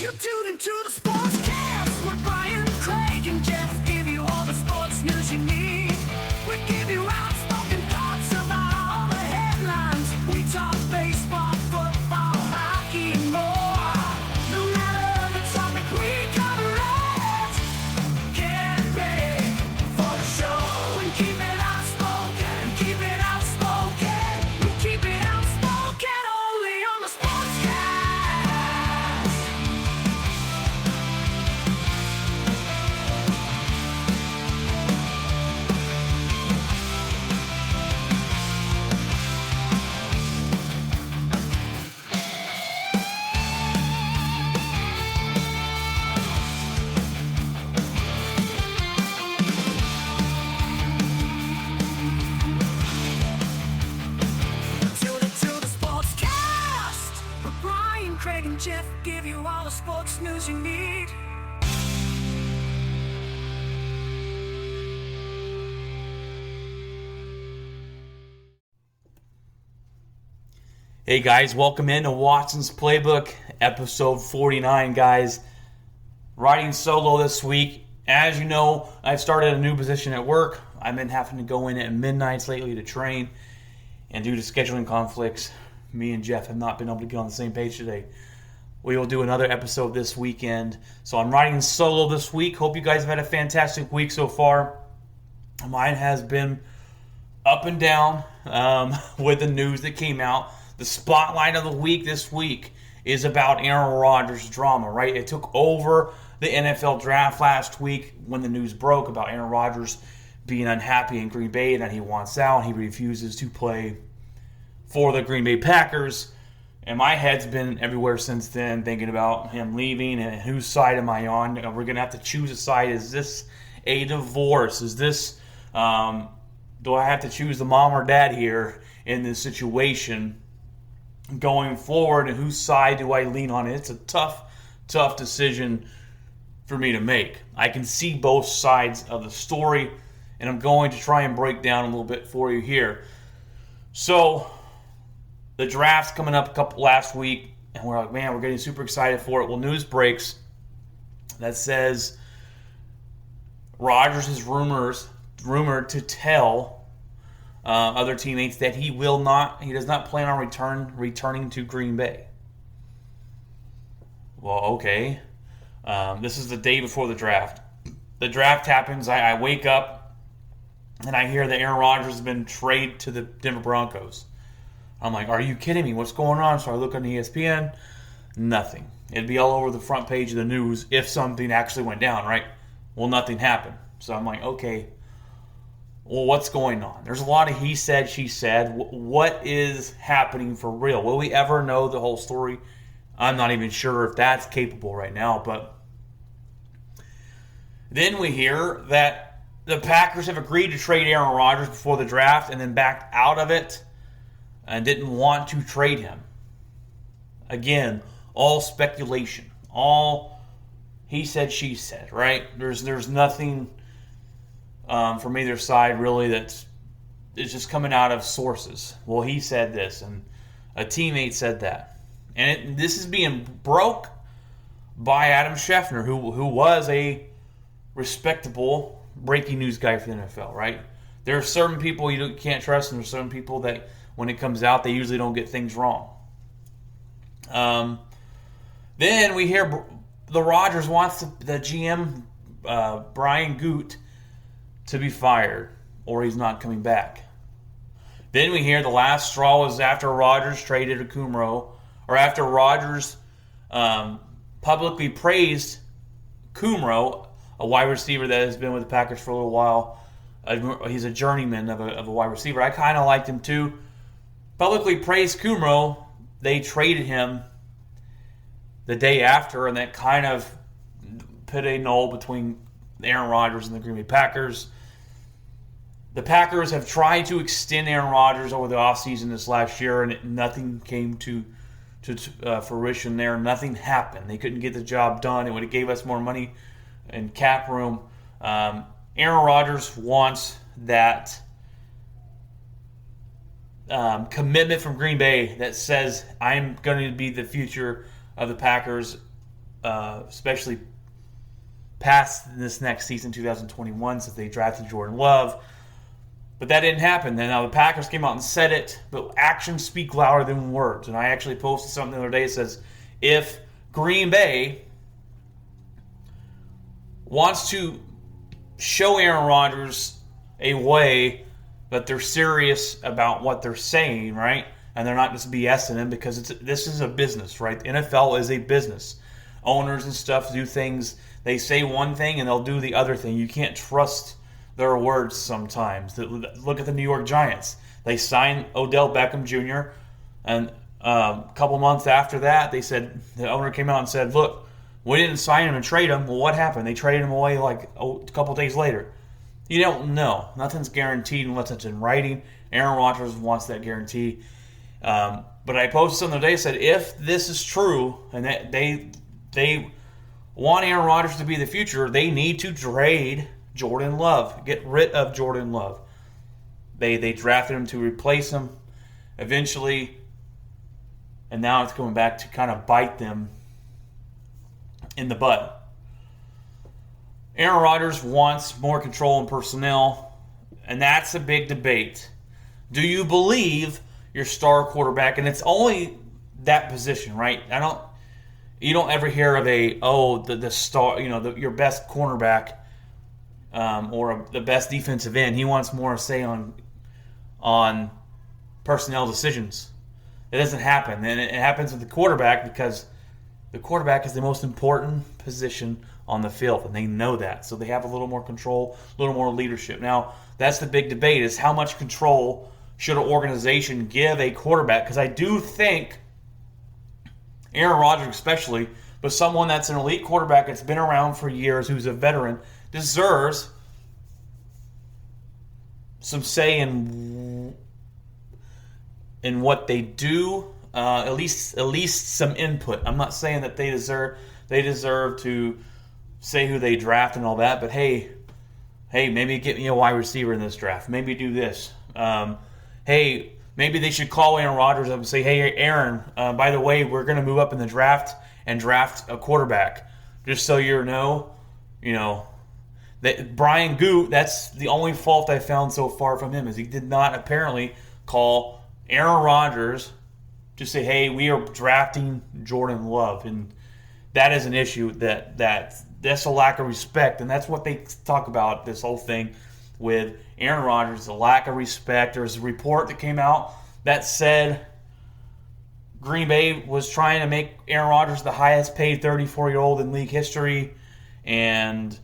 You tune into the Sportscast with Brian, Craig, and Jeff. Give you all the sports news you need. We give you outspoken thoughts about all the headlines. We talk baseball, football, hockey, and more. No matter the topic, we cover it. Get ready for the show and keep it outspoken. Keep it outspoken. We keep it outspoken only on the Sportscast. Tune into the Sportscast with Brian, Craig, and Jeff. Give you all the sports news you need. Hey guys, welcome into Watson's Playbook, episode 49, guys. Riding solo this week. As you know, I've started a new position at work. I've been having to go in at midnights lately to train, and due to scheduling conflicts, me and Jeff have not been able to get on the same page today. We will do another episode this weekend. So I'm riding solo this week. Hope you guys have had a fantastic week so far. Mine has been up and down with the news that came out. The spotlight of the week this week is about Aaron Rodgers drama, right? It took over the NFL draft last week when the news broke about Aaron Rodgers being unhappy in Green Bay and that he wants out. He refuses to play for the Green Bay Packers. And my head's been everywhere since then, thinking about him leaving and whose side am I on. We're going to have to choose a side. Is this a divorce? Is this, do I have to choose the mom or dad here in this situation going forward, and whose side do I lean on? It's a tough decision for me to make. I can see both sides of the story, and I'm going to try and break down a little bit for you here. So, the draft's coming up last week, and we're like, man, we're getting super excited for it. Well, news breaks that says Rodgers is rumored to tell other teammates that he does not plan on returning to Green Bay. Well, okay. This is the day before the draft. The draft happens. I wake up and I hear that Aaron Rodgers has been traded to the Denver Broncos. I'm like, are you kidding me? What's going on? So I look on ESPN. Nothing. It'd be all over the front page of the news if something actually went down, right? Well, nothing happened. So I'm like, okay. Well, what's going on? There's a lot of he said, she said. What is happening for real? Will we ever know the whole story? I'm not even sure if that's capable right now. But then we hear that the Packers have agreed to trade Aaron Rodgers before the draft and then backed out of it and didn't want to trade him. Again, all speculation. All he said, she said, right? There's nothing from either side really it's just coming out of sources. Well, he said this and a teammate said that. And this is being broke by Adam Schefter, who was a respectable breaking news guy for the NFL, right? There are certain people you can't trust, and there's certain people that when it comes out, they usually don't get things wrong. Then we hear the Rodgers wants the GM, Brian Goot, to be fired, or he's not coming back. Then we hear the last straw was after Rodgers traded Kumro, or after Rodgers publicly praised Kumro, a wide receiver that has been with the Packers for a little while. He's a journeyman of a wide receiver. I kind of liked him too. Publicly praised Kumro. They traded him the day after, and that kind of put a null between Aaron Rodgers and the Green Bay Packers. The Packers have tried to extend Aaron Rodgers over the offseason this last year, and nothing came to fruition there. Nothing happened. They couldn't get the job done. It would have gave us more money and cap room. Aaron Rodgers wants that commitment from Green Bay that says, I'm going to be the future of the Packers especially past this next season, 2021, since they drafted Jordan Love. But that didn't happen. Then now the Packers came out and said it, but actions speak louder than words. And I actually posted something the other day that says, if Green Bay wants to show Aaron Rodgers a way that they're serious about what they're saying, right? And they're not just BSing him, because this is a business, right? The NFL is a business. Owners and stuff do things. They say one thing and they'll do the other thing. You can't trust their words sometimes. Look at the New York Giants. They signed Odell Beckham Jr. and a couple months after that, they said, the owner came out and said, look, we didn't sign him and trade him. Well, what happened? They traded him away like a couple days later. You don't know. Nothing's guaranteed unless it's in writing. Aaron Rodgers wants that guarantee. But I posted something today that said, if this is true and that they want Aaron Rodgers to be the future, they need to trade Jordan Love. Get rid of Jordan Love. They drafted him to replace him eventually, and now it's going back to kind of bite them in the butt. Aaron Rodgers wants more control and personnel, and that's a big debate. Do you believe your star quarterback, and it's only that position, right? You don't ever hear of the star, your best cornerback or the best defensive end. He wants more say on personnel decisions. It doesn't happen, and it happens with the quarterback because the quarterback is the most important position on the field, and they know that. So they have a little more control, a little more leadership. Now, that's the big debate, is how much control should an organization give a quarterback? Because I do think Aaron Rodgers especially, but someone that's an elite quarterback that's been around for years, who's a veteran, deserves some say in what they do, at least some input. I'm not saying that they deserve to say who they draft and all that, but hey, maybe get me a wide receiver in this draft. Maybe do this. Hey, maybe they should call Aaron Rodgers up and say, hey, Aaron, by the way, we're going to move up in the draft and draft a quarterback. Just so you know, that Brian Goot, that's the only fault I found so far from him, is he did not apparently call Aaron Rodgers to say, hey, we are drafting Jordan Love. And that is an issue that's a lack of respect. And that's what they talk about, this whole thing with Aaron Rodgers, a lack of respect. There was a report that came out that said Green Bay was trying to make Aaron Rodgers the highest paid 34-year-old in league history, and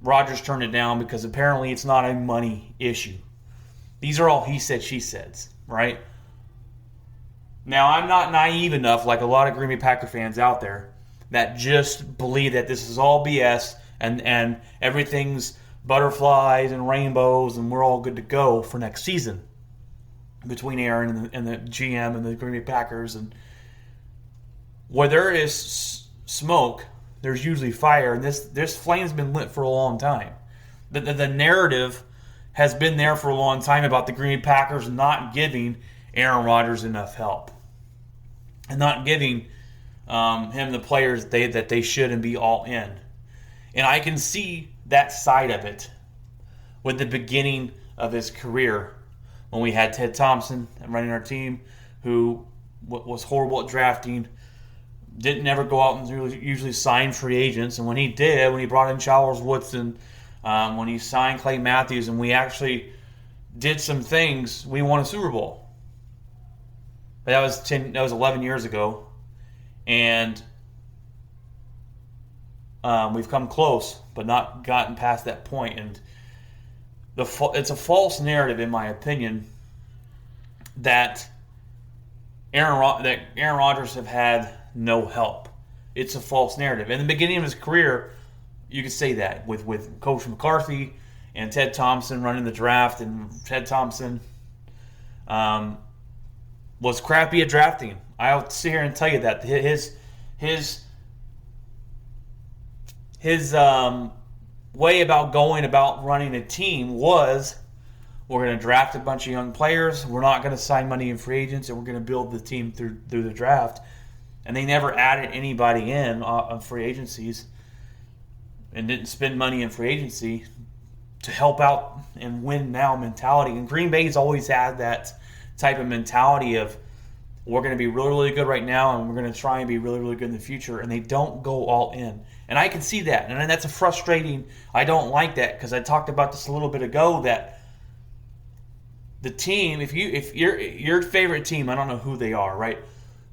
Rodgers turned it down because apparently it's not a money issue. These are all he said, she says, right? Now, I'm not naive enough, like a lot of Green Bay Packer fans out there, that just believe that this is all BS and everything's butterflies and rainbows and we're all good to go for next season between Aaron and the GM and the Green Bay Packers. And where there is smoke, there's usually fire, and this flame's been lit for a long time. The narrative has been there for a long time about the Green Bay Packers not giving Aaron Rodgers enough help and not giving him the players that they should and be all in. And I can see that side of it with the beginning of his career when we had Ted Thompson running our team, who was horrible at drafting, didn't ever go out and usually sign free agents. And when he did, when he brought in Charles Woodson, when he signed Clay Matthews, and we actually did some things, we won a Super Bowl. But that was 11 years ago. And we've come close, but not gotten past that point. And it's a false narrative, in my opinion, that Aaron Rodgers have had no help. It's a false narrative. In the beginning of his career, you could say that with Coach McCarthy and Ted Thompson running the draft, and Ted Thompson was crappy at drafting. I'll sit here and tell you that his way about going about running a team was, we're going to draft a bunch of young players, we're not going to sign money in free agents, and we're going to build the team through the draft. And they never added anybody in on free agencies and didn't spend money in free agency to help out and win now mentality. And Green Bay's always had that type of mentality of, we're going to be really, really good right now, and we're going to try and be really, really good in the future. And they don't go all in. And I can see that. And that's a frustrating. I don't like that, because I talked about this a little bit ago, that the team, if your favorite team, I don't know who they are, right?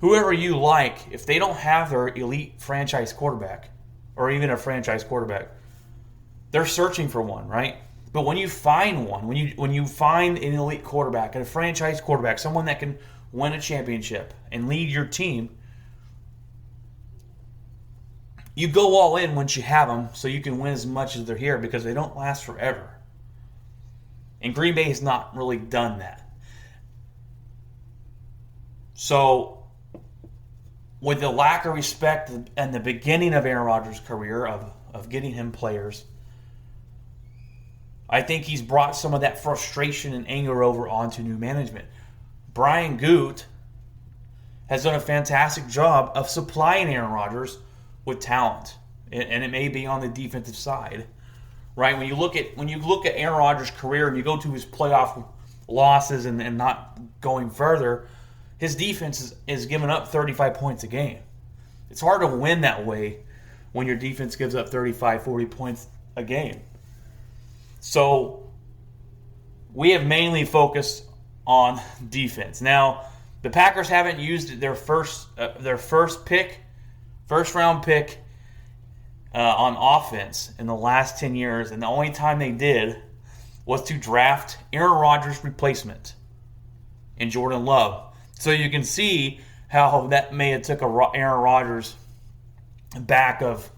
Whoever you like, if they don't have their elite franchise quarterback, or even a franchise quarterback, they're searching for one, right? But when you find one, when you find an elite quarterback and a franchise quarterback, someone that can win a championship and lead your team, you go all in once you have them, so you can win as much as they're here, because they don't last forever. And Green Bay has not really done that. So, with the lack of respect and the beginning of Aaron Rodgers' career of getting him players, I think he's brought some of that frustration and anger over onto new management. Brian Goot has done a fantastic job of supplying Aaron Rodgers with talent, and it may be on the defensive side, right? When you look at Aaron Rodgers' career and you go to his playoff losses and not going further, his defense is giving up 35 points a game. It's hard to win that way when your defense gives up 35, 40 points a game. So we have mainly focused on defense. Now, the Packers haven't used their first round pick on offense in the last 10 years, and the only time they did was to draft Aaron Rodgers' replacement in Jordan Love. So you can see how that may have took Aaron Rodgers back of,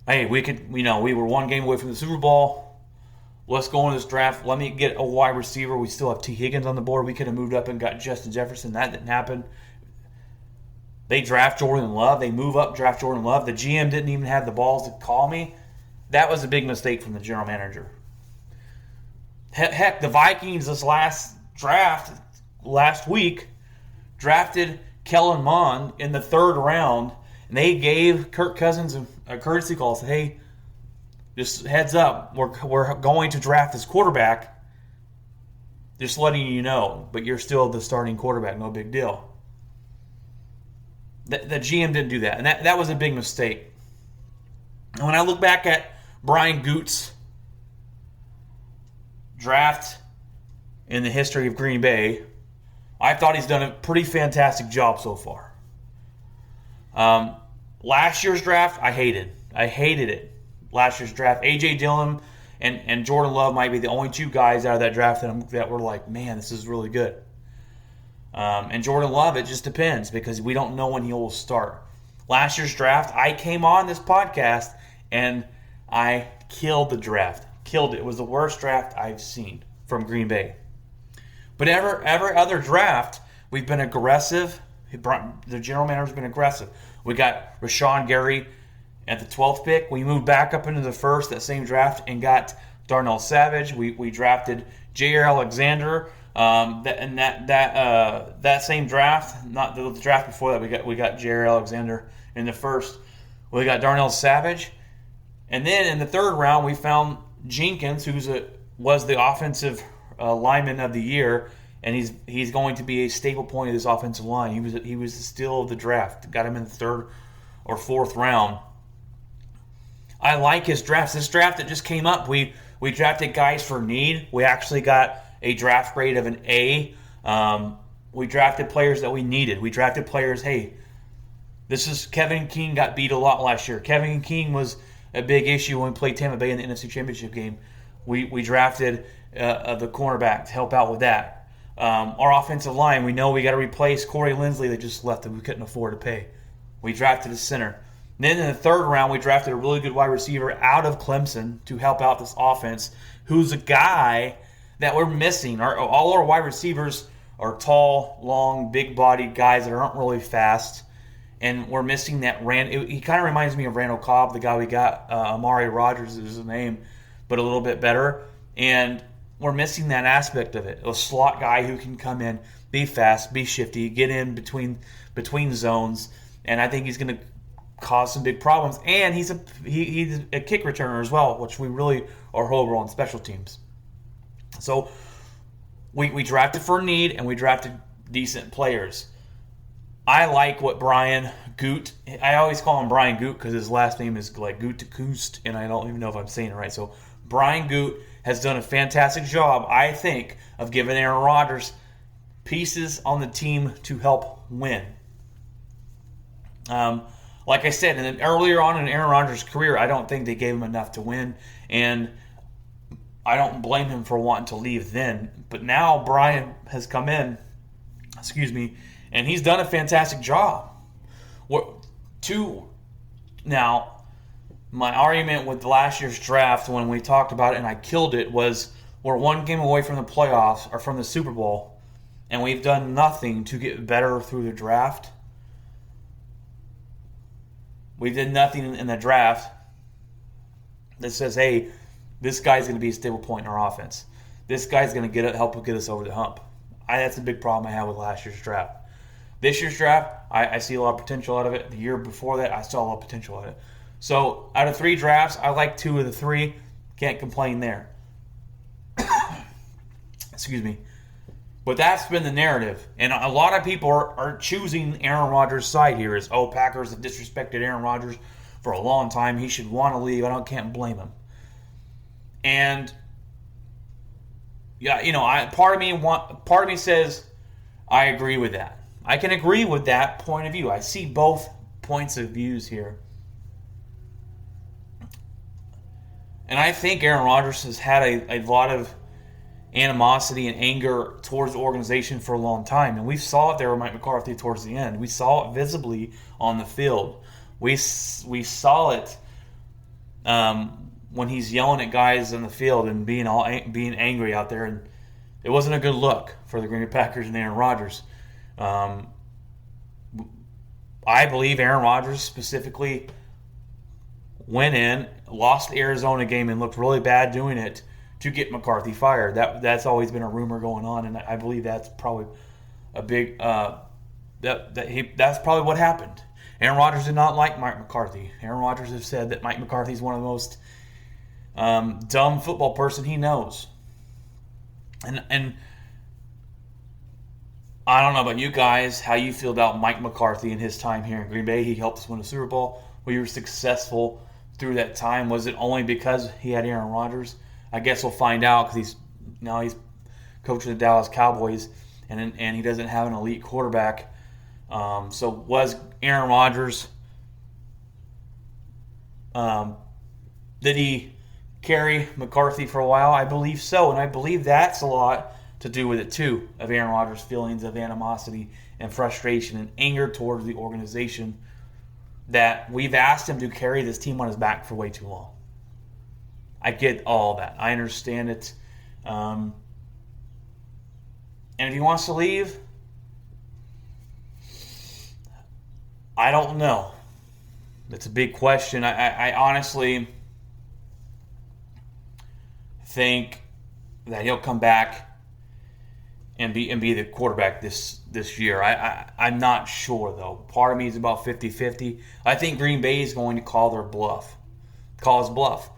hey, we were one game away from the Super Bowl. Let's go into this draft. Let me get a wide receiver. We still have T. Higgins on the board. We could have moved up and got Justin Jefferson. That didn't happen. They draft Jordan Love. They move up, draft Jordan Love. The GM didn't even have the balls to call me. That was a big mistake from the general manager. Heck, the Vikings this last week drafted Kellen Mond in the 3rd round, and they gave Kirk Cousins a courtesy call. Said, hey, just heads up, we're going to draft this quarterback. Just letting you know, but you're still the starting quarterback. No big deal. The GM didn't do that, and that was a big mistake. And when I look back at Brian Goot's draft in the history of Green Bay, I thought he's done a pretty fantastic job so far. Last year's draft, I hated it. Last year's draft, A.J. Dillon and Jordan Love might be the only two guys out of that draft that were like, man, this is really good. And Jordan Love, it just depends, because we don't know when he will start. Last year's draft, I came on this podcast and I killed the draft. Killed it. It was the worst draft I've seen from Green Bay. But every other draft, we've been aggressive. The general manager's been aggressive. We got Rashawn Gary at the 12th pick. We moved back up into the 1st, that same draft, and got Darnell Savage. We drafted Jair Alexander. That same draft, not the draft before that, we got Jair Alexander in the 1st. We got Darnell Savage, and then in the 3rd round we found Jenkins, who was the offensive lineman of the year, and he's going to be a staple point of this offensive line. He was the steal of the draft. Got him in the 3rd or 4th round. I like his drafts. This draft that just came up, we drafted guys for need. We actually got a draft grade of an A. We drafted players that we needed. We drafted players, hey, Kevin King got beat a lot last year. Kevin King was a big issue when we played Tampa Bay in the NFC Championship game. We drafted the cornerback to help out with that. Our offensive line, we know we got to replace Corey Linsley that just left that we couldn't afford to pay. We drafted a center. Then in the 3rd round, we drafted a really good wide receiver out of Clemson to help out this offense, who's a guy that we're missing. All our wide receivers are tall, long, big-bodied guys that aren't really fast, and we're missing that. He kind of reminds me of Randall Cobb, the guy we got. Amari Rodgers is his name, but a little bit better. And we're missing that aspect of it. A slot guy who can come in be fast, be shifty, get in between zones, and I think he's going to cause some big problems. And he's a kick returner as well, which we really are horrible on special teams. So we drafted for need, and we drafted decent players. I like what Brian Goot, I always call him Brian Goot because his last name is like Goot, and I don't even know if I'm saying it right. So Brian Goot has done a fantastic job, I think, of giving Aaron Rodgers pieces on the team to help win. Like I said, and then earlier on in Aaron Rodgers' career, I don't think they gave him enough to win, and I don't blame him for wanting to leave then. But now Brian has come in, and he's done a fantastic job. Now, my argument with last year's draft when we talked about it and I killed it was we're one game away from the playoffs or from the Super Bowl, and we've done nothing to get better through the draft. We did nothing in the draft that says, hey, this guy's going to be a stable point in our offense. This guy's going to help get us over the hump. That's a big problem I have with last year's draft. This year's draft, I see a lot of potential out of it. The year before that, I saw a lot of potential out of it. So out of 3 drafts, I like 2 of the 3. Can't complain there. Excuse me. But that's been the narrative. And a lot of people are choosing Aaron Rodgers' side here as, Packers have disrespected Aaron Rodgers for a long time. He should want to leave. Can't blame him. And, yeah, part of me says I agree with that. I can agree with that point of view. I see both points of views here. And I think Aaron Rodgers has had a lot of animosity and anger towards the organization for a long time. And we saw it there with Mike McCarthy towards the end. We saw it visibly on the field. We saw it when he's yelling at guys in the field and being angry out there. And it wasn't a good look for the Green Bay Packers and Aaron Rodgers. I believe Aaron Rodgers specifically went in, lost the Arizona game, and looked really bad doing it to get McCarthy fired. That's always been a rumor going on, and I believe that's probably a big that's probably what happened. Aaron Rodgers did not like Mike McCarthy. Aaron Rodgers has said that Mike McCarthy is one of the most dumb football person he knows. And I don't know about you guys, how you feel about Mike McCarthy and his time here in Green Bay. He helped us win a Super Bowl. We were successful through that time. Was it only because he had Aaron Rodgers? I guess we'll find out because he's coaching the Dallas Cowboys, and he doesn't have an elite quarterback. So was Aaron Rodgers? Did he carry McCarthy for a while? I believe so, and I believe that's a lot to do with it too, of Aaron Rodgers' feelings of animosity and frustration and anger towards the organization that we've asked him to carry this team on his back for way too long. I get all that. I understand it. And if he wants to leave, I don't know. It's a big question. I honestly think that he'll come back and be the quarterback this year. I'm not sure, though. Part of me is about 50-50. I think Green Bay is going to call his bluff.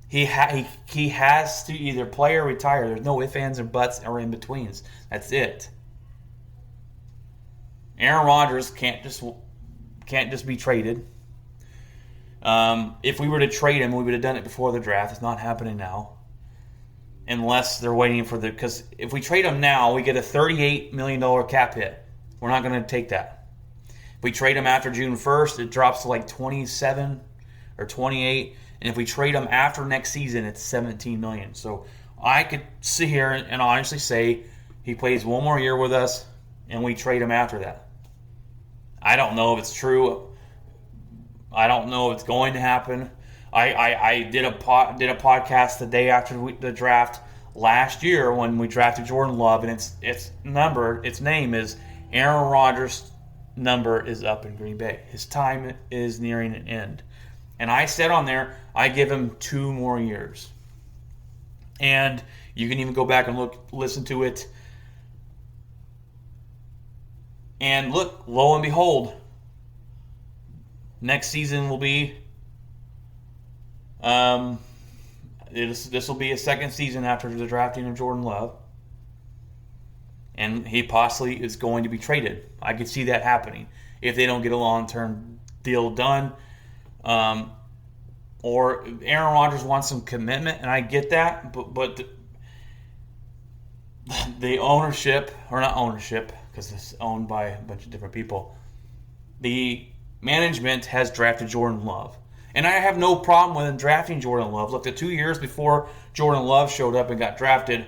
He has to either play or retire. There's no ifs, ands, or buts or in-betweens. That's it. Aaron Rodgers can't just be traded. If we were to trade him, we would have done it before the draft. It's not happening now. Unless they're waiting for because if we trade him now, we get a $38 million cap hit. We're not going to take that. If we trade him after June 1st, it drops to like 27 or 28. And if we trade him after next season, it's $17 million. So I could sit here and honestly say he plays one more year with us, and we trade him after that. I don't know if it's true. I don't know if it's going to happen. I did a podcast the day after the draft last year when we drafted Jordan Love, and its name is Aaron Rodgers' number is up in Green Bay. His time is nearing an end. And I said on there, I give him 2 more years. And you can even go back and listen to it. And look, lo and behold, next season will be this will be a second season after the drafting of Jordan Love. And he possibly is going to be traded. I could see that happening if they don't get a long-term deal done. Or Aaron Rodgers wants some commitment, and I get that, but the ownership, or not ownership, because it's owned by a bunch of different people, the management has drafted Jordan Love. And I have no problem with them drafting Jordan Love. Look, the 2 years before Jordan Love showed up and got drafted,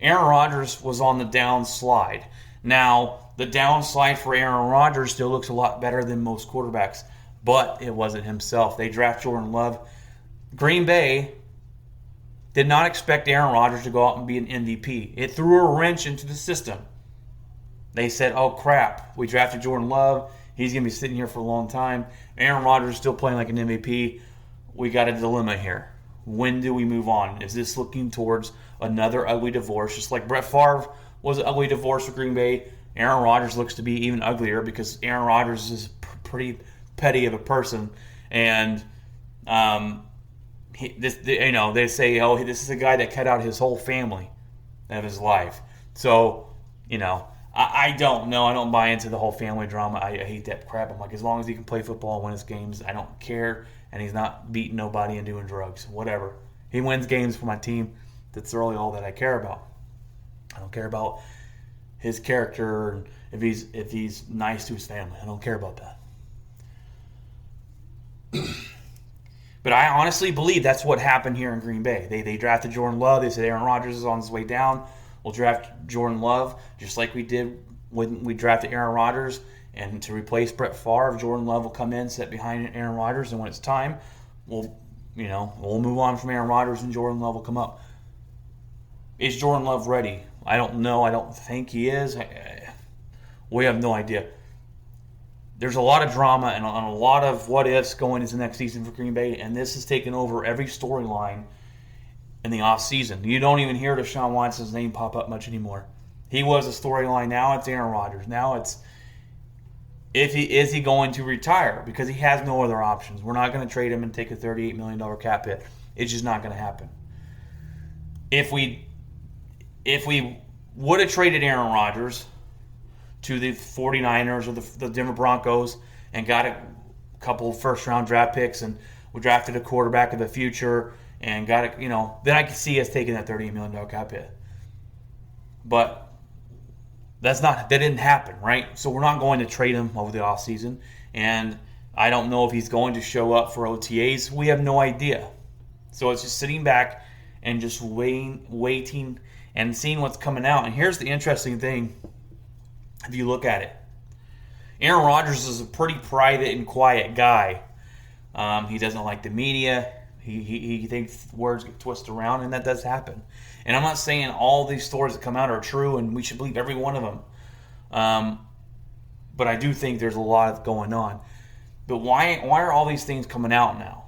Aaron Rodgers was on the downslide. Now, the downslide for Aaron Rodgers still looks a lot better than most quarterbacks, but it wasn't himself. They draft Jordan Love. Green Bay did not expect Aaron Rodgers to go out and be an MVP. It threw a wrench into the system. They said, oh crap, we drafted Jordan Love. He's going to be sitting here for a long time. Aaron Rodgers is still playing like an MVP. We got a dilemma here. When do we move on? Is this looking towards another ugly divorce? Just like Brett Favre was an ugly divorce with Green Bay, Aaron Rodgers looks to be even uglier because Aaron Rodgers is pretty petty of a person. And they say, oh, this is a guy that cut out his whole family of his life. So, I don't know. I don't buy into the whole family drama. I hate that crap. I'm like, as long as he can play football and win his games, I don't care. And he's not beating nobody and doing drugs. Whatever. He wins games for my team. That's really all that I care about. I don't care about his character and if he's nice to his family. I don't care about that. But I honestly believe that's what happened here in Green Bay. They drafted Jordan Love. They said Aaron Rodgers is on his way down. We'll draft Jordan Love just like we did when we drafted Aaron Rodgers. And to replace Brett Favre, Jordan Love will come in, sit behind Aaron Rodgers, and when it's time, we'll move on from Aaron Rodgers and Jordan Love will come up. Is Jordan Love ready? I don't know. I don't think he is. We have no idea. There's a lot of drama and a lot of what-ifs going into next season for Green Bay, and this has taken over every storyline in the offseason. You don't even hear Deshaun Watson's name pop up much anymore. He was a storyline. Now it's Aaron Rodgers. Now it's is he going to retire? Because he has no other options. We're not going to trade him and take a $38 million cap hit. It's just not going to happen. If we would have traded Aaron Rodgers to the 49ers or the Denver Broncos and got a couple first-round draft picks and we drafted a quarterback of the future and got it, then I could see us taking that $38 million cap hit. But that didn't happen, right? So we're not going to trade him over the offseason. And I don't know if he's going to show up for OTAs. We have no idea. So it's just sitting back and just waiting and seeing what's coming out. And here's the interesting thing, if you look at it. Aaron Rodgers is a pretty private and quiet guy. He doesn't like the media. He thinks words get twisted around, and that does happen. And I'm not saying all these stories that come out are true, and we should believe every one of them. But I do think there's a lot going on. But why are all these things coming out now?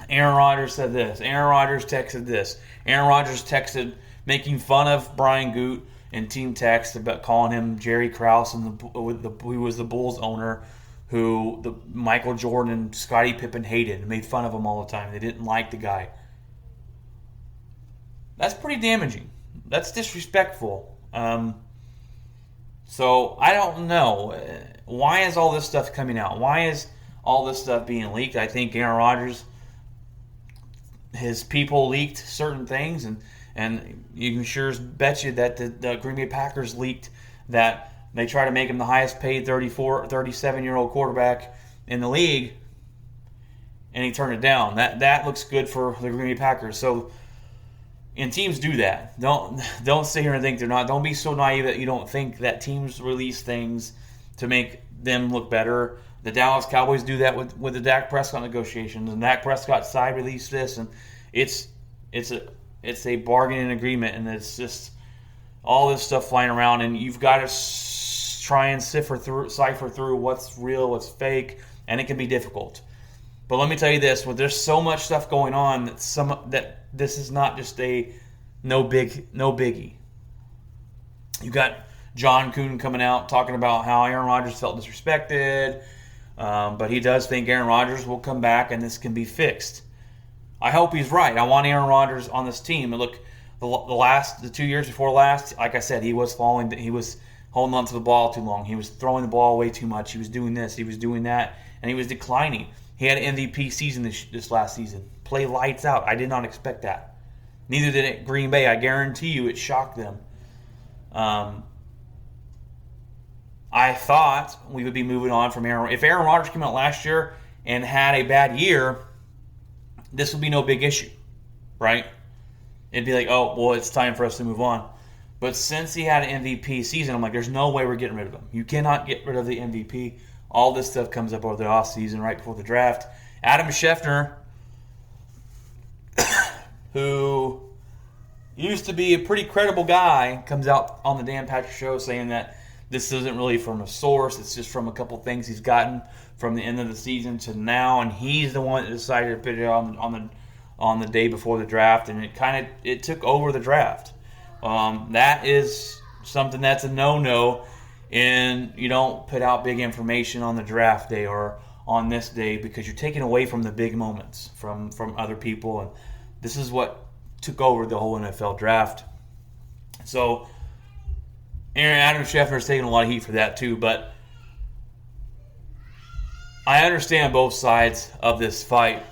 Aaron Rodgers said this. Aaron Rodgers texted this. Aaron Rodgers texted making fun of Brian Goot in team text about calling him Jerry Krause, and who was the Bulls owner, who Michael Jordan and Scottie Pippen hated and made fun of him all the time. They didn't like the guy. That's pretty damaging. That's disrespectful. So I don't know. Why is all this stuff coming out? Why is all this stuff being leaked? I think Aaron Rodgers, his people leaked certain things, and you can sure bet you that the Green Bay Packers leaked that they try to make him the highest paid 37-year-old quarterback in the league, and he turned it down. That looks good for the Green Bay Packers. So, and teams do that. Don't sit here and think they're not. Don't be so naive that you don't think that teams release things to make them look better. The Dallas Cowboys do that with the Dak Prescott negotiations, and Dak Prescott side released this, and it's a bargaining agreement, and it's just all this stuff flying around, and you've got to try and cipher through what's real, what's fake, and it can be difficult. But let me tell you this: there's so much stuff going on that this is not just a no biggie. You got John Kuhn coming out talking about how Aaron Rodgers felt disrespected. But he does think Aaron Rodgers will come back and this can be fixed. I hope he's right. I want Aaron Rodgers on this team. And look, the 2 years before last, like I said, he was falling. He was holding on to the ball too long. He was throwing the ball away too much. He was doing this. He was doing that. And he was declining. He had an MVP season this last season. Play lights out. I did not expect that. Neither did it Green Bay. I guarantee you it shocked them. I thought we would be moving on from Aaron. If Aaron Rodgers came out last year and had a bad year, this would be no big issue, right? It'd be like, oh, well, it's time for us to move on. But since he had an MVP season, I'm like, there's no way we're getting rid of him. You cannot get rid of the MVP. All this stuff comes up over the offseason, right before the draft. Adam Schefter, who used to be a pretty credible guy, comes out on the Dan Patrick Show saying that this isn't really from a source. It's just from a couple things he's gotten from the end of the season to now, and he's the one that decided to put it on the day before the draft, and it took over the draft. That is something that's a no-no, and you don't put out big information on the draft day or on this day because you're taking away from the big moments from other people, and this is what took over the whole NFL draft. So Adam Schefter is taking a lot of heat for that too, but I understand both sides of this fight.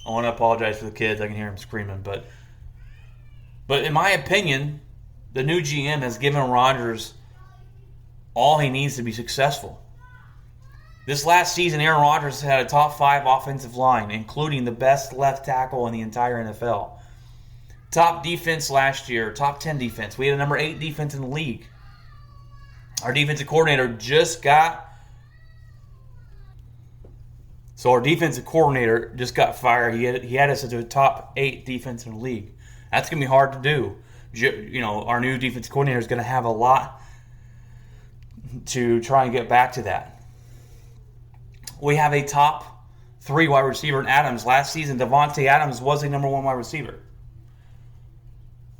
I want to apologize for the kids. I can hear them screaming, but in my opinion, the new GM has given Rodgers all he needs to be successful. This last season, Aaron Rodgers had a top 5 offensive line, including the best left tackle in the entire NFL. Top defense last year, top 10 defense. We had a number 8 defense in the league. Our defensive coordinator just got fired. He had us to a top 8 defense in the league. That's going to be hard to do. Our new defensive coordinator is going to have a lot to try and get back to that. We have a top 3 wide receiver in Adams. Last season, Devontae Adams was the number 1 wide receiver.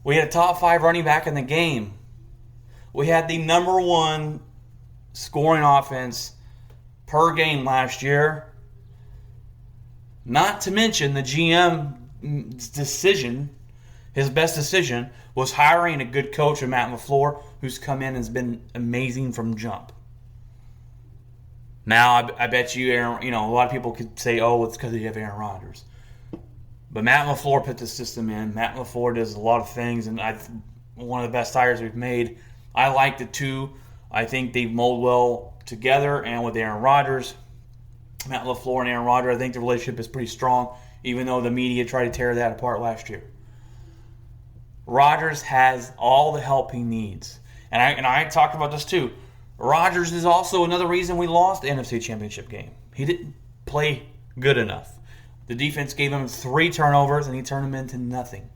We had a top 5 running back in the game. We had the number 1 scoring offense per game last year. Not to mention the GM's decision, his best decision, was hiring a good coach in Matt LaFleur, who's come in and has been amazing from jump. Now, I bet you, Aaron, a lot of people could say, oh, it's because you have Aaron Rodgers. But Matt LaFleur put the system in. Matt LaFleur does a lot of things, and one of the best hires we've made. I like the two. I think they've molded well together, and with Aaron Rodgers, Matt LaFleur and Aaron Rodgers, I think the relationship is pretty strong, even though the media tried to tear that apart last year. Rodgers has all the help he needs. And I talked about this too. Rodgers is also another reason we lost the NFC Championship game. He didn't play good enough. The defense gave him 3 turnovers, and he turned them into nothing.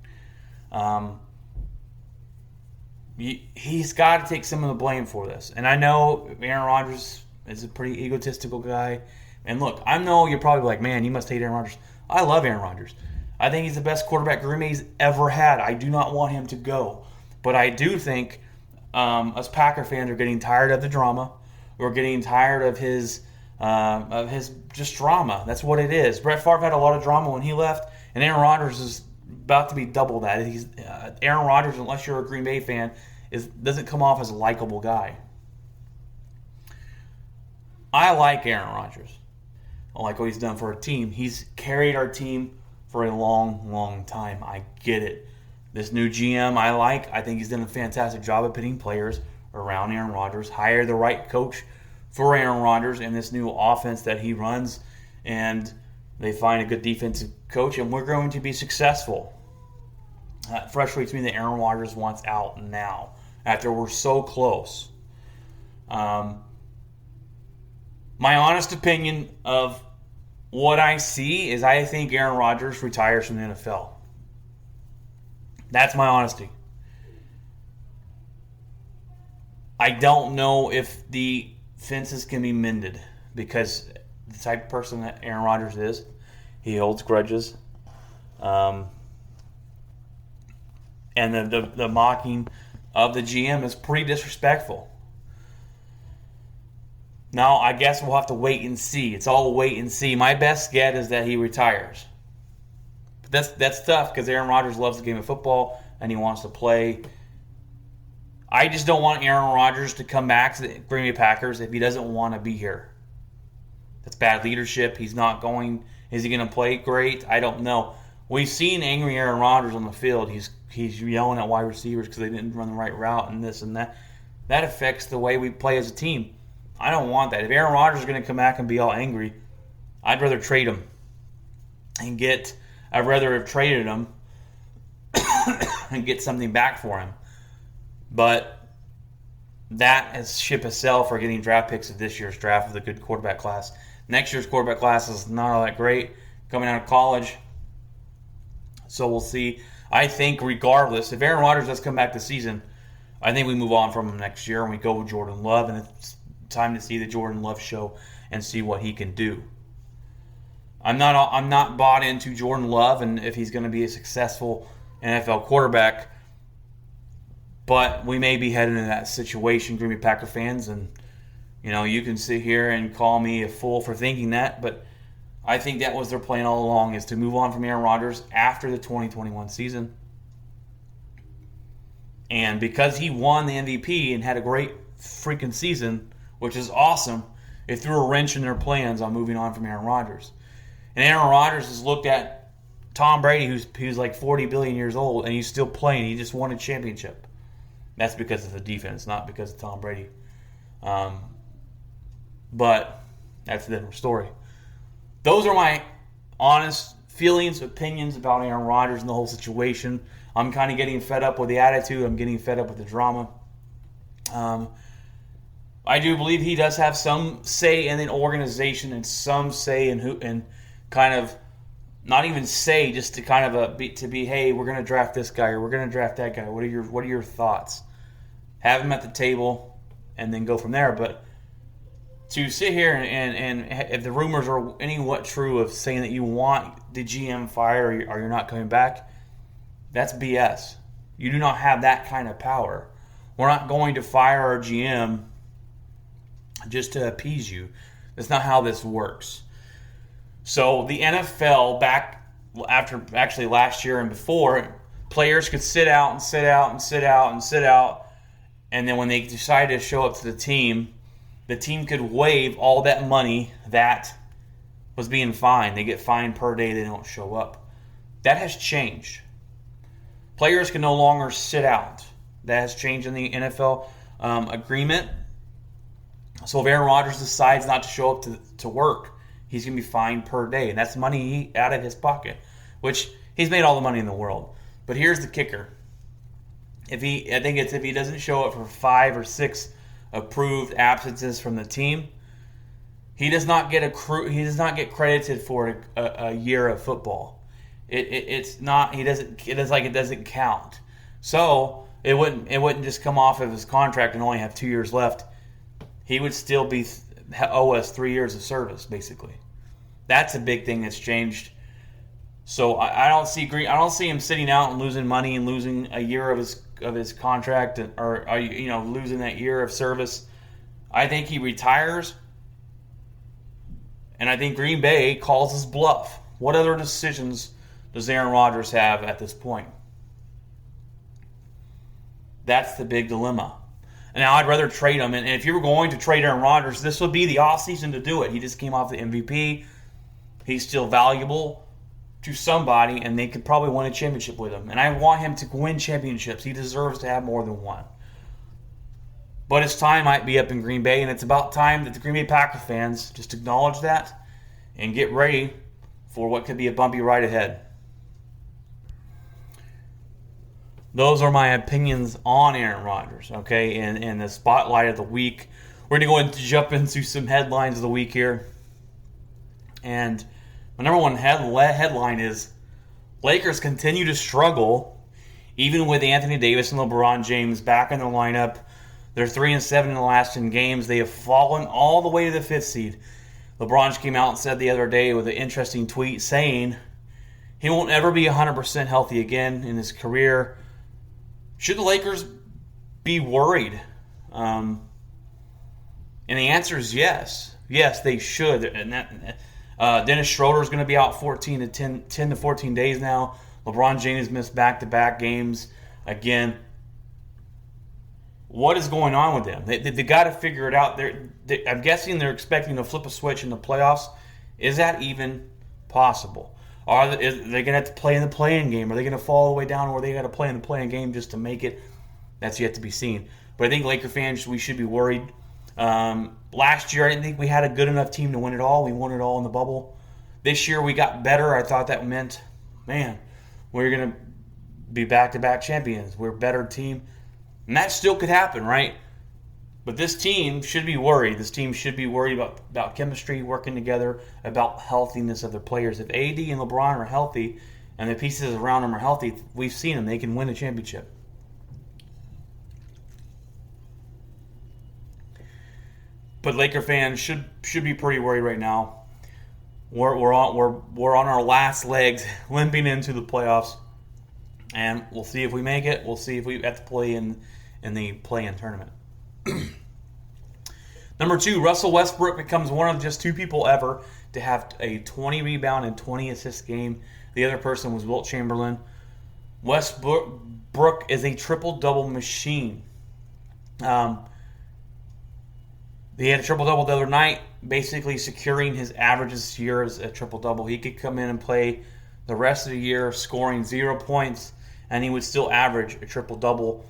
He's got to take some of the blame for this. And I know Aaron Rodgers is a pretty egotistical guy. And look, I know you're probably like, man, you must hate Aaron Rodgers. I love Aaron Rodgers. I think he's the best quarterback Green Bay's ever had. I do not want him to go. But I do think us Packer fans are getting tired of the drama. We're getting tired of his just drama. That's what it is. Brett Favre had a lot of drama when he left, and Aaron Rodgers is about to be double that. Aaron Rodgers, unless you're a Green Bay fan, doesn't come off as a likable guy. I like Aaron Rodgers. I like what he's done for our team. He's carried our team for a long, long time. I get it. This new GM I think he's done a fantastic job of putting players around Aaron Rodgers, hire the right coach for Aaron Rodgers in this new offense that he runs, and they find a good defensive coach, and we're going to be successful. It frustrates me that Aaron Rodgers wants out now, after we're so close. My honest opinion of what I see is I think Aaron Rodgers retires from the NFL. That's my honesty. I don't know if the fences can be mended because the type of person that Aaron Rodgers is, he holds grudges. And the mocking of the GM is pretty disrespectful. Now, I guess we'll have to wait and see. It's all wait and see. My best guess is that he retires. But that's tough because Aaron Rodgers loves the game of football and he wants to play. I just don't want Aaron Rodgers to come back to the Green Bay Packers if he doesn't want to be here. That's bad leadership. He's not going. Is he going to play great? I don't know. We've seen angry Aaron Rodgers on the field. He's yelling at wide receivers because they didn't run the right route and this and that. That affects the way we play as a team. I don't want that. If Aaron Rodgers is going to come back and be all angry, I'd rather trade him I'd rather have traded him and get something back for him. But that has ship has sailed for getting draft picks of this year's draft with a good quarterback class. Next year's quarterback class is not all that great coming out of college. So we'll see. I think regardless, if Aaron Rodgers does come back this season, I think we move on from him next year and we go with Jordan Love, and it's time to see the Jordan Love show and see what he can do. I'm not bought into Jordan Love and if he's going to be a successful NFL quarterback, but we may be heading into that situation, Green Bay Packer fans, and you can sit here and call me a fool for thinking that, but I think that was their plan all along, is to move on from Aaron Rodgers after the 2021 season. And because he won the MVP and had a great freaking season, which is awesome, it threw a wrench in their plans on moving on from Aaron Rodgers. And Aaron Rodgers has looked at Tom Brady, who's like 40 billion years old, and he's still playing. He just won a championship. That's because of the defense, not because of Tom Brady. But that's a different story. Those are my honest feelings, opinions about Aaron Rodgers and the whole situation. I'm kind of getting fed up with the attitude. I'm getting fed up with the drama. I do believe he does have some say in an organization and some say in who, and kind of not even say, just to kind of be hey, we're going to draft this guy or we're going to draft that guy. What are your thoughts? Have him at the table and then go from there. But to sit here and if the rumors are anywhat true of saying that you want the GM fired or you're not coming back, that's BS. You do not have that kind of power. We're not going to fire our GM just to appease you. That's not how this works. So the NFL, back after actually last year and before, players could sit out and sit out and sit out and sit out, and then when they decided to show up to the team could waive all that money that was being fined. They get fined per day they don't show up. That has changed. Players can no longer sit out. That has changed in the NFL agreement. So if Aaron Rodgers decides not to show up to work, he's going to be fined per day. And that's money out of his pocket, which he's made all the money in the world. But here's the kicker. If he doesn't show up for 5 or 6 approved absences from the team, he does not get credited for a year of football. It doesn't count. So it wouldn't just come off of his contract and only have 2 years left. He would still owe us 3 years of service, basically. That's a big thing that's changed. So I don't see him sitting out and losing money and losing a year of his contract or losing that year of service. I think he retires, and I think Green Bay calls his bluff. What other decisions does Aaron Rodgers have at this point? That's the big dilemma. And now I'd rather trade him. And if you were going to trade Aaron Rodgers, this would be the offseason to do it. He just came off the MVP. He's still valuable to somebody, and they could probably win a championship with him. And I want him to win championships. He deserves to have more than one. But his time might be up in Green Bay, and it's about time that the Green Bay Packer fans just acknowledge that and get ready for what could be a bumpy ride ahead. Those are my opinions on Aaron Rodgers, okay? And the spotlight of the week. We're going to go ahead and jump into some headlines of the week here. And my number one headline is Lakers continue to struggle even with Anthony Davis and LeBron James back in the lineup. They're 3-7 in the last 10 games. They have fallen all the way to the 5th seed. LeBron came out and said the other day with an interesting tweet saying he won't ever be 100% healthy again in his career. Should the Lakers be worried? And the answer is yes. Yes, they should. And Dennis Schroeder is going to be out 10 to 14 days now. LeBron James missed back-to-back games. Again, what is going on with them? They got to figure it out. I'm guessing they're expecting to flip a switch in the playoffs. Is that even possible? Are they going to have to play in the play-in game? Are they going to fall all the way down, or they got to play in the play-in game just to make it? That's yet to be seen. But I think Laker fans, we should be worried. Last year, I didn't think we had a good enough team to win it all. We won it all in the bubble. This year, we got better. I thought that meant, man, we're going to be back-to-back champions. We're a better team. And that still could happen, right? But this team should be worried. This team should be worried about chemistry, working together, about healthiness of their players. If AD and LeBron are healthy and the pieces around them are healthy, we've seen them. They can win a championship. But Laker fans should be pretty worried right now. We're on our last legs, limping into the playoffs, and we'll see if we make it. We'll see if we have to play in the play-in tournament. Number 2, Russell Westbrook becomes one of just 2 people ever to have a 20 rebound and 20 assist game. The other person was Wilt Chamberlain. Westbrook is a triple-double machine. He had a triple-double the other night, basically securing his average this year as a triple-double. He could come in and play the rest of the year scoring 0 points, and he would still average a triple-double.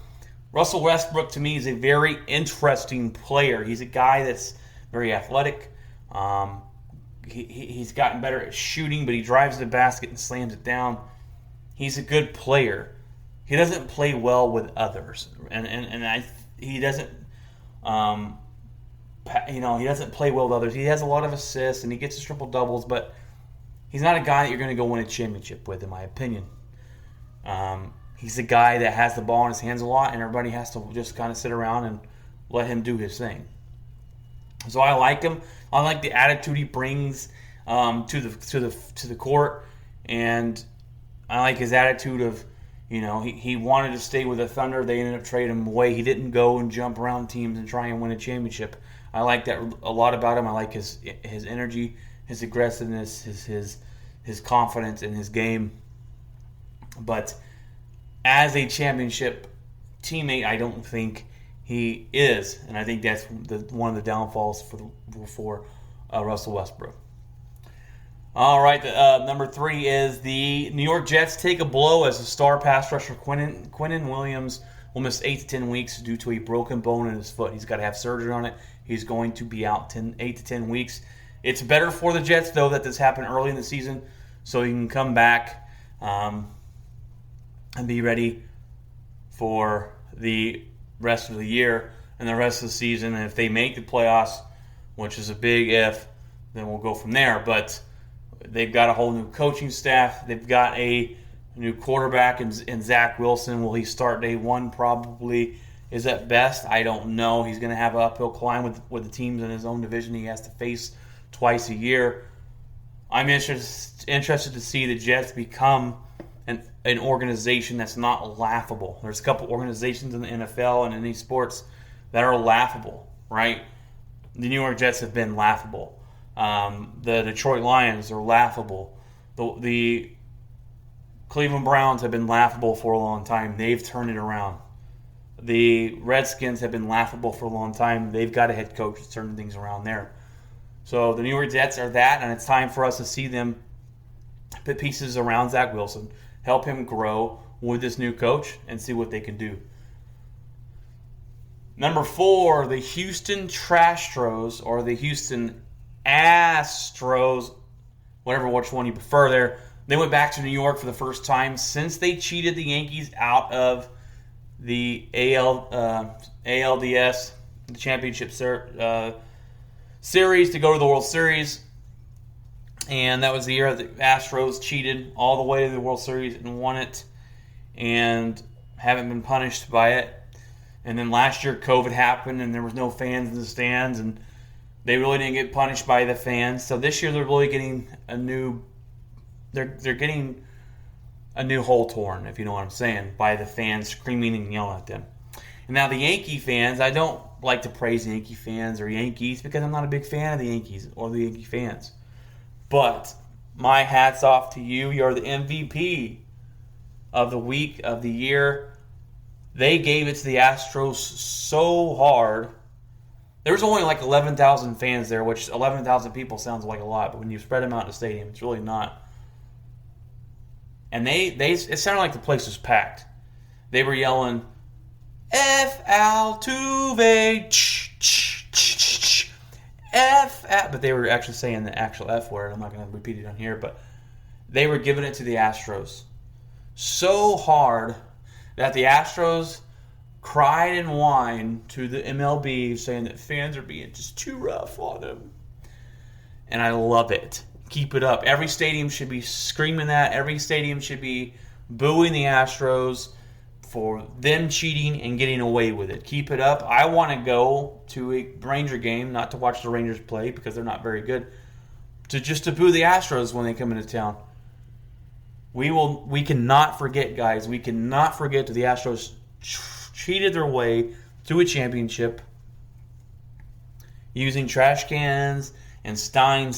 Russell Westbrook, to me, is a very interesting player. He's a guy that's very athletic. He's gotten better at shooting, but he drives the basket and slams it down. He's a good player. He doesn't play well with others, he doesn't. He doesn't play well with others. He has a lot of assists and he gets his triple doubles, but he's not a guy that you're going to go win a championship with, in my opinion. He's a guy that has the ball in his hands a lot, and everybody has to just kind of sit around and let him do his thing. So I like him. I like the attitude he brings to the court, and I like his attitude of, he wanted to stay with the Thunder. They ended up trading him away. He didn't go and jump around teams and try and win a championship. I like that a lot about him. I like his energy, his aggressiveness, his confidence in his game. But as a championship teammate, I don't think he is, and I think that's one of the downfalls for Russell Westbrook. All right, number 3 is the New York Jets take a blow as the star pass rusher Quinnen Williams will miss 8 to 10 weeks due to a broken bone in his foot. He's got to have surgery on it. He's going to be out 8 to 10 weeks. It's better for the Jets, though, that this happened early in the season, so he can come back and be ready for the rest of the year and the rest of the season. And if they make the playoffs, which is a big if, then we'll go from there. But they've got a whole new coaching staff. They've got a new quarterback in Zach Wilson. Will he start day 1? Probably is at best. I don't know. He's going to have an uphill climb with the teams in his own division he has to face twice a year. I'm interested to see the Jets become an organization that's not laughable. There's a couple organizations in the NFL and in these sports that are laughable, right? The New York Jets have been laughable. The Detroit Lions are laughable. The Cleveland Browns have been laughable for a long time. They've turned it around. The Redskins have been laughable for a long time. They've got a head coach that's turning things around there. So the New York Jets are that, and it's time for us to see them put pieces around Zach Wilson, help him grow with this new coach, and see what they can do. Number 4, the Houston Trastros, or the Houston ASStros, which one you prefer there. They went back to New York for the first time since they cheated the Yankees out of the ALDS, the championship series, to go to the World Series. And that was the year the Astros cheated all the way to the World Series and won it, and haven't been punished by it. And then last year COVID happened and there was no fans in the stands, and they really didn't get punished by the fans. So this year they're really getting a new getting a new hole torn, if you know what I'm saying, by the fans screaming and yelling at them. And now the Yankee fans, I don't like to praise Yankee fans or Yankees because I'm not a big fan of the Yankees or the Yankee fans. But my hat's off to you. You're the MVP of the week, of the year. They gave it to the Astros so hard. There was only like 11,000 fans there, which 11,000 people sounds like a lot, but when you spread them out in the stadium, it's really not. And it sounded like the place was packed. They were yelling, F Altuve, F, but they were actually saying the actual F word. I'm not going to repeat it on here, but they were giving it to the Astros so hard that the Astros cried and whined to the MLB saying that fans are being just too rough on them. And I love it. Keep it up. Every stadium should be screaming that. Every stadium should be booing the Astros for them cheating and getting away with it. Keep it up. I want to go to a Ranger game, not to watch the Rangers play because they're not very good, to boo the Astros when they come into town. We cannot forget, guys. We cannot forget that the Astros cheated their way to a championship using trash cans and sign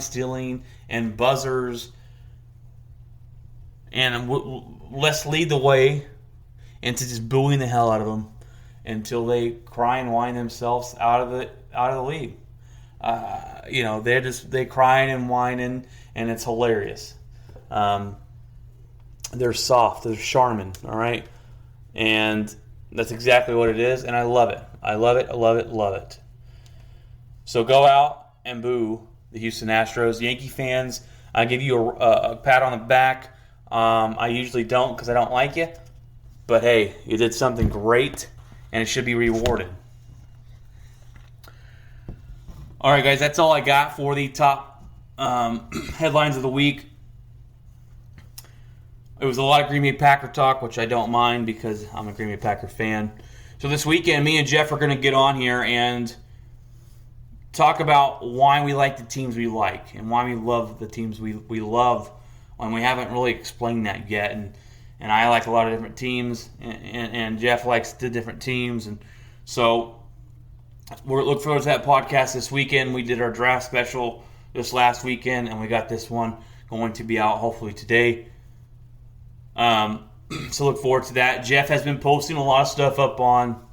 stealing and buzzers. And let's lead the way into just booing the hell out of them until they cry and whine themselves out of the league. They crying and whining, and it's hilarious. They're soft, they're charming, all right, and that's exactly what it is, and I love it. I love it. I love it. Love it. So go out and boo the Houston Astros. Yankee fans, I give you a pat on the back. I usually don't because I don't like you. But hey, you did something great, and it should be rewarded. All right, guys, that's all I got for the top headlines of the week. It was a lot of Green Bay Packer talk, which I don't mind because I'm a Green Bay Packer fan. So this weekend, me and Jeff are going to get on here and talk about why we like the teams we like and why we love the teams we love, when we haven't really explained that yet. And I like a lot of different teams, and Jeff likes the different teams. And so we're looking forward to that podcast this weekend. We did our draft special this last weekend, and we got this one going to be out hopefully today. So look forward to that. Jeff has been posting a lot of stuff up on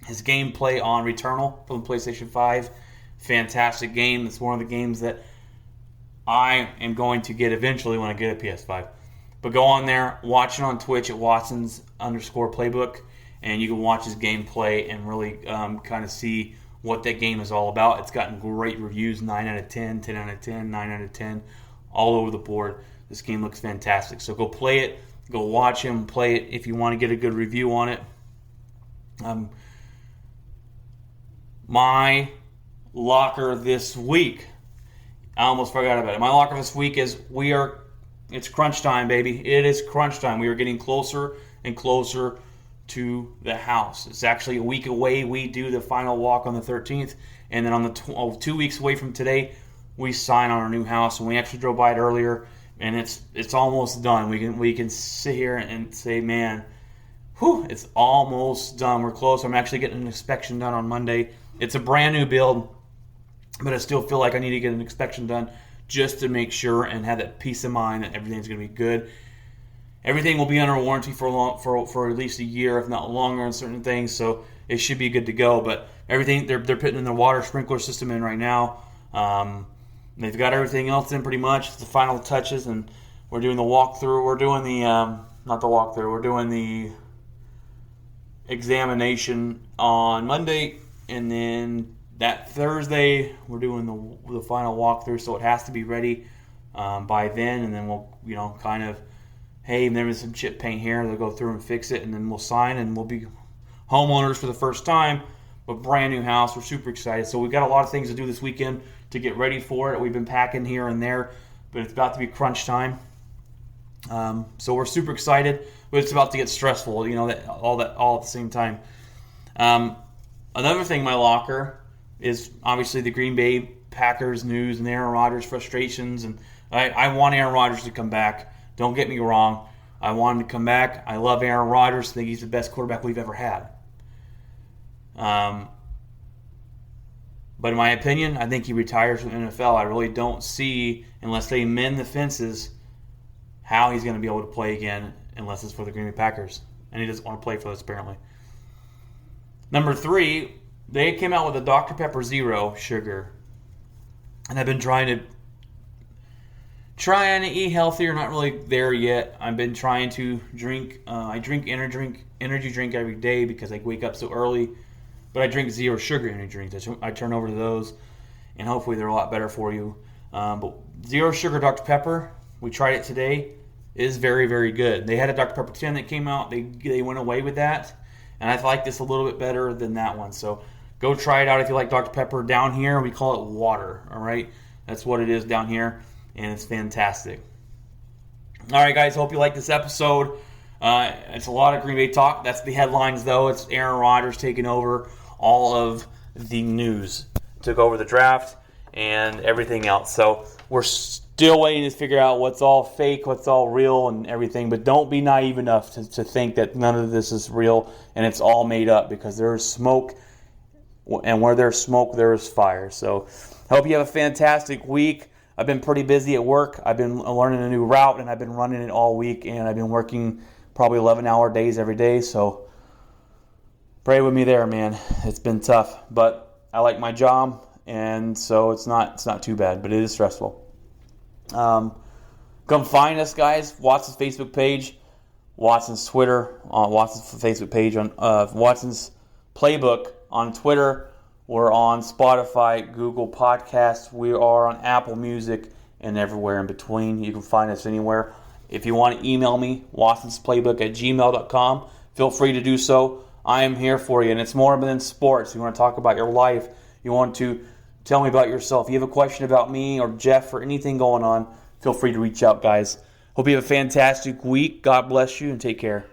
his gameplay on Returnal from the PlayStation 5. Fantastic game. It's one of the games that I am going to get eventually when I get a PS5. But go on there, watch it on Twitch at Watsons_playbook, and you can watch his gameplay and really kind of see what that game is all about. It's gotten great reviews, 9 out of 10, 10 out of 10, 9 out of 10, all over the board. This game looks fantastic. So go play it. Go watch him play it if you want to get a good review on it. My locker this week, I almost forgot about it. My locker this week is it's crunch time, baby. It is crunch time. We are getting closer and closer to the house. It's actually a week away. We do the final walk on the 13th, and then on the 2 weeks away from today, we sign on our new house. And we actually drove by it earlier, and it's almost done. We can sit here and say, man, it's almost done. We're close. I'm actually getting an inspection done on Monday. It's a brand new build, but I still feel like I need to get an inspection done just to make sure and have that peace of mind that everything's going to be good. Everything will be under warranty for at least a year, if not longer, on certain things, so it should be good to go. But everything they're putting in their water sprinkler system in right now. They've got everything else in pretty much. It's the final touches, and we're doing the walkthrough. We're doing the not the walkthrough. We're doing the examination on Monday, and then that Thursday we're doing the final walkthrough. So it has to be ready by then, and then we'll kind of, hey, there is some chip paint here. They'll go through and fix it, and then we'll sign, and we'll be homeowners for the first time. But brand new house. We're super excited. So we've got a lot of things to do this weekend to get ready for it. We've been packing here and there, but it's about to be crunch time. So we're super excited, but it's about to get stressful. All at the same time. Another thing in my locker is obviously the Green Bay Packers news and Aaron Rodgers frustrations. And I want Aaron Rodgers to come back. Don't get me wrong. I want him to come back. I love Aaron Rodgers. I think he's the best quarterback we've ever had. But in my opinion, I think he retires from the NFL. I really don't see, unless they mend the fences, how he's going to be able to play again unless it's for the Green Bay Packers. And he doesn't want to play for us, apparently. Number 3, they came out with a Dr. Pepper Zero sugar. And I've been trying to eat healthier, not really there yet. I've been trying to drink, I drink energy drink every day because I wake up so early. But I drink zero sugar energy drinks. I turn over to those, and hopefully they're a lot better for you. But zero sugar Dr. Pepper, we tried it today, is very, very good. They had a Dr. Pepper 10 that came out. They went away with that, and I like this a little bit better than that one. So go try it out if you like Dr. Pepper. Down here, we call it water, all right? That's what it is down here, and it's fantastic. All right, guys, hope you like this episode. It's a lot of Green Bay talk. That's the headlines, though. It's Aaron Rodgers taking over all of the news. Took over the draft and everything else. So we're still waiting to figure out what's all fake, what's all real and everything. But don't be naive enough to think that none of this is real and it's all made up, because there is smoke, and where there's smoke, there is fire. So I hope you have a fantastic week. I've been pretty busy at work. I've been learning a new route, and I've been running it all week, and I've been working probably 11-hour days every day. So pray with me there, man. It's been tough, but I like my job, and so it's not too bad, but it is stressful. Come find us, guys. Watson's Facebook page, Watson's Twitter, Watson's Facebook page, on Watson's Playbook on Twitter. We're on Spotify, Google Podcasts. We are on Apple Music and everywhere in between. You can find us anywhere. If you want to email me, watsonsplaybook@gmail.com, feel free to do so. I am here for you, and it's more than sports. You want to talk about your life. You want to tell me about yourself. If you have a question about me or Jeff or anything going on, feel free to reach out, guys. Hope you have a fantastic week. God bless you, and take care.